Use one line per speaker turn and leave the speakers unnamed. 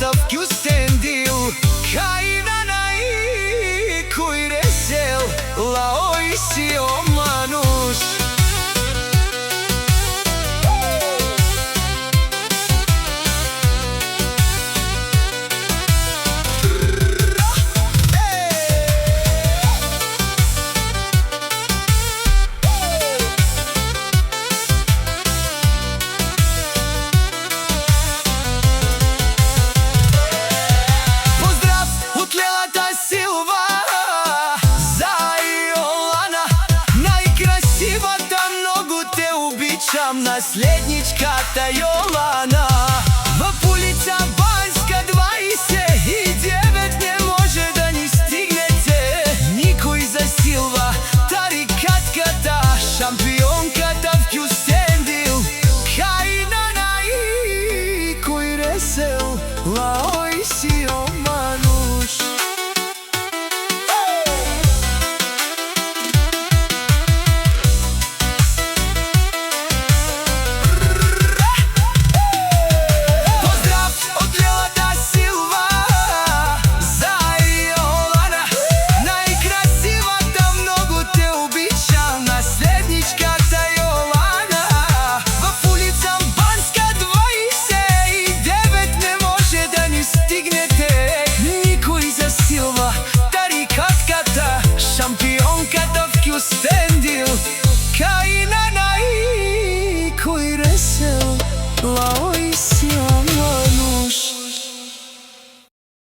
шамката в Кюстендил, Каинана и Куйресел, Лаоиси омануш. Наследничката Јолана, в улица Банска 29 не може да ни стигнете. Никој засилва тарикатката, шампионката в Кюстендил, Каинана и Куйресел, Лаоиси омануш. Шампионката в Кюстендил, Каинана и Куйресел, Лаоиси